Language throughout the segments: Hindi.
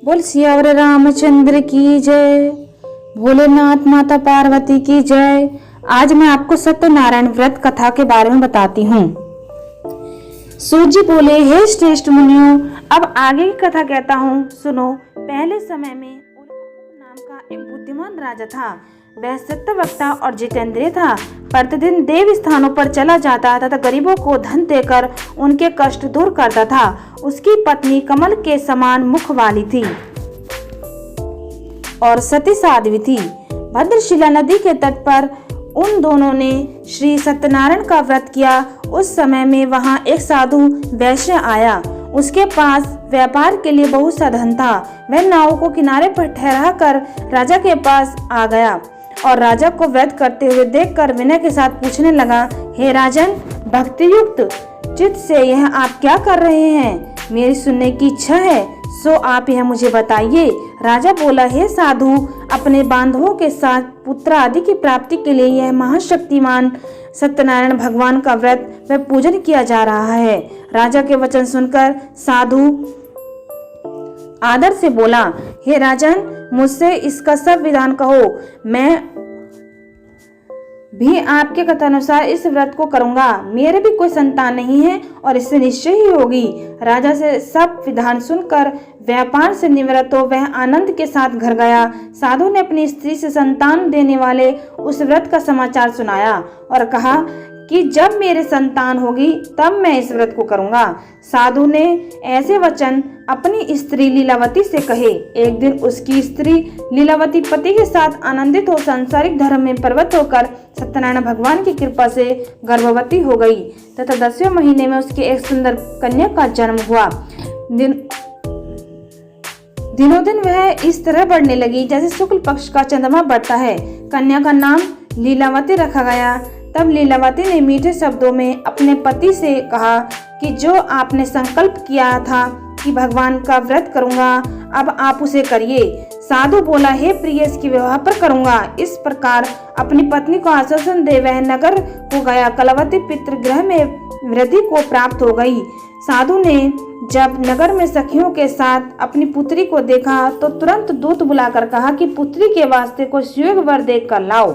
बोल सियावर रामचंद्र की जय, भोलेनाथ माता पार्वती की जय। आज मैं आपको सत्यनारायण व्रत कथा के बारे में बताती हूँ। सूत जी बोले, हे श्रेष्ठ मुनियों, अब आगे की कथा कहता हूँ, सुनो। पहले समय में नाम का एक बुद्धिमान राजा था। वह सत्यवक्ता और जितेंद्रिय था। प्रतिदिन देव स्थानों पर चला जाता तथा गरीबों को धन देकर उनके कष्ट दूर करता था। उसकी पत्नी कमल के समान मुख वाली थी और सती साध्वी थी। भद्रशिला नदी के तट पर उन दोनों ने श्री सत्यनारायण का व्रत किया। उस समय में वहां एक साधु वैश्य आया। उसके पास व्यापार के लिए बहुत सा धन था। वह नाव को किनारे पर ठहरा कर राजा के पास आ गया और राजा को व्रत करते हुए देखकर विनय के साथ पूछने लगा, हे राजन, भक्ति युक्त चित्त से यह आप क्या कर रहे हैं? मेरी सुनने की इच्छा है, सो आप यह मुझे बताइए। राजा बोला, हे साधु, अपने बांधवों के साथ पुत्र आदि की प्राप्ति के लिए यह महाशक्तिमान सत्यनारायण भगवान का व्रत व पूजन किया जा रहा है। राजा के वचन सुनकर साधु आदर से बोला, हे राजन, मुझसे इसका सब विधान कहो। मैं भी आपके कथानुसार इस व्रत को करूंगा। मेरे भी कोई संतान नहीं है और इससे निश्चय ही होगी। राजा से सब विधान सुनकर व्यापार से निवृत्त हो वह आनंद के साथ घर गया। साधु ने अपनी स्त्री से संतान देने वाले उस व्रत का समाचार सुनाया और कहा कि जब मेरे संतान होगी तब मैं इस व्रत को करूंगा। साधु ने ऐसे वचन अपनी स्त्री लीलावती से कहे। एक दिन उसकी स्त्री लीलावती पति के साथ आनंदित हो सांसारिक धर्म में प्रवृत्त होकर सत्यनारायण भगवान की कृपा से गर्भवती हो गई तथा 10वें महीने में उसके एक सुंदर कन्या का जन्म हुआ। दिनों दिन वह इस तरह बढ़ने लगी जैसे शुक्ल पक्ष का चंद्रमा बढ़ता है। कन्या का नाम लीलावती रखा गया। तब लीलावती ने मीठे शब्दों में अपने पति से कहा कि जो आपने संकल्प किया था कि भगवान का व्रत करूंगा, अब आप उसे करिए। साधु बोला, हे प्रिय, इसकी विवाह पर करूंगा। इस प्रकार अपनी पत्नी को आश्वासन दे वह नगर को गया। कलावती पितृगृह में वृद्धि को प्राप्त हो गई। साधु ने जब नगर में सखियों के साथ अपनी पुत्री को देखा तो तुरंत दूत बुलाकर कहा कि पुत्री के वास्ते कोई सुयोग वर देख कर लाओ।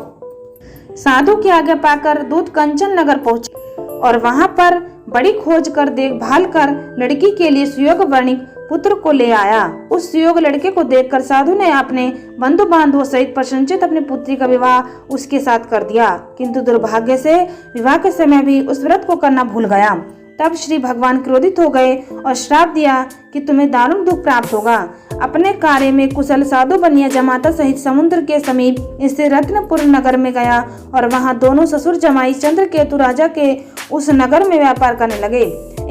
साधु की आज्ञा पाकर दूत कंचन नगर पहुंचे और वहां पर बड़ी खोज कर देखभाल कर लड़की के लिए सुयोग वर्णिक पुत्र को ले आया। उस सुयोग लड़के को देखकर साधु ने अपने बंधु बांधवों सहित प्रसन्नचित्त अपनी पुत्री का विवाह उसके साथ कर दिया। किंतु दुर्भाग्य से विवाह के समय भी उस व्रत को करना भूल गया। तब श्री भगवान क्रोधित हो गए और श्राप दिया कि तुम्हें दारुण दुख प्राप्त होगा। अपने कार्य में कुशल साधु बनिया जमाता सहित समुद्र के समीप स्थित रत्नपुर नगर में गया और वहां दोनों ससुर जमाई चंद्रकेतु राजा के उस नगर में व्यापार करने लगे।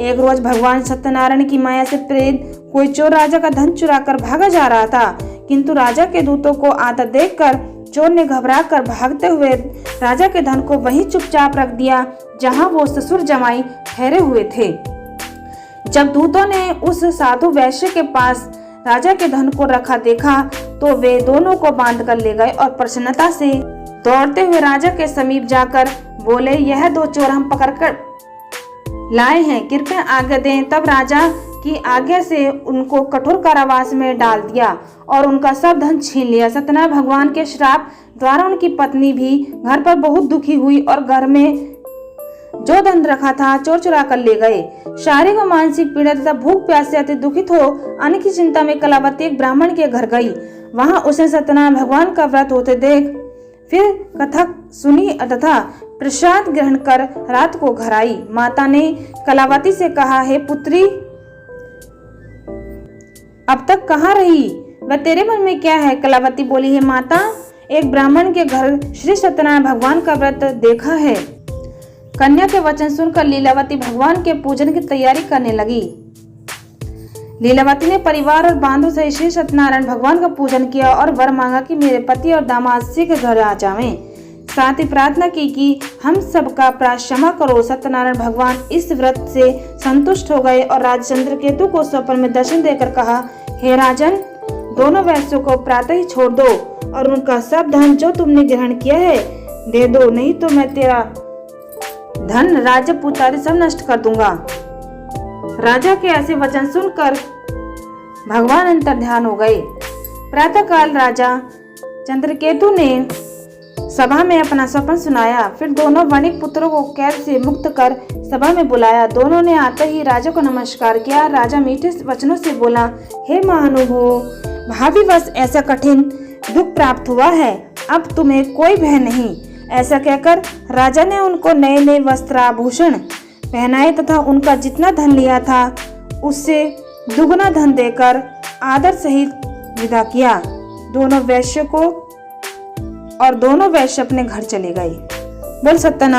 एक रोज भगवान सत्यनारायण की माया से प्रेरित कोई चोर राजा का धन चुरा कर भागा जा रहा था, किंतु राजा के दूतों को आता देखकर चोर ने घबरा कर भागते हुए राजा के धन को वहीं चुपचाप रख दिया जहां वो ससुर जमाई ठहरे हुए थे। जब दूतों ने उस साधु वैश्य के पास राजा के धन को रखा देखा तो वे दोनों को बांध कर ले गए और प्रसन्नता से दौड़ते हुए राजा के समीप जाकर बोले, यह दो चोर हम पकड़कर लाए हैं, कृपया आज्ञा दें। तब राजा की आज्ञा से उनको कठोर कारावास में डाल दिया और उनका सब धन छीन लिया। सत्यनारायण भगवान के श्राप द्वारा उनकी पत्नी भी घर पर बहुत दुखी हुई और घर में जो धन रखा था चोर चुरा कर ले गए। शारीरिक व मानसिक पीड़ा तथा भूख प्यास से अति दुखित हो अन्न की चिंता में कलावती एक ब्राह्मण के घर गई। वहां उसने सत्यनारायण भगवान का व्रत होते देख फिर कथा सुनी तथा प्रसाद ग्रहण कर रात को घर आई। माता ने कलावती से कहा, हे पुत्री, अब तक कहाँ रही? वह तेरे मन में क्या है? कलावती बोली, हे माता, एक ब्राह्मण के घर श्री सत्यनारायण भगवान का व्रत देखा है। कन्या के वचन सुनकर लीलावती भगवान के पूजन की तैयारी करने लगी। लीलावती ने परिवार और बांधव से श्री सत्यनारायण भगवान का पूजन किया और वर मांगा कि मेरे पति और दामाद शीघ्र घर आ जावें। साथ ही प्रार्थना की कि हम सबका प्रायश्चित क्षमा करो। सत्यनारायण भगवान इस व्रत से संतुष्ट हो गए और राजा चंद्रकेतु को स्वप्न में दर्शन देकर कहा, हे राजन, दोनों वैश्यों को प्रातः ही छोड़ दो और उनका सब धन जो तुमने ग्रहण किया है दे दो, नहीं तो मैं तेरा धन राज्य पुत्र सब नष्ट कर दूंगा। राजा के ऐसे वचन सुनकर भगवान अंतर्ध्यान हो गए। प्रातःकाल राजा चंद्रकेतु ने सभा में अपना स्वप्न सुनाया। फिर दोनों वणिक पुत्रों को कैद से मुक्त कर सभा में बुलाया। दोनों ने आते ही राजा को नमस्कार किया। राजा मीठे वचनों से बोला, हे महानुभाव, भाग्यवश ऐसा कठिन दुख प्राप्त हुआ है, अब तुम्हें कोई भय नहीं। ऐसा कहकर राजा ने उनको नए नए वस्त्राभूषण पहनाए तथा उनका जितना धन लिया था उससे दुगना धन देकर आदर सहित विदा किया। दोनों वैश्य अपने घर चले गए। बोल सत्यनारायण।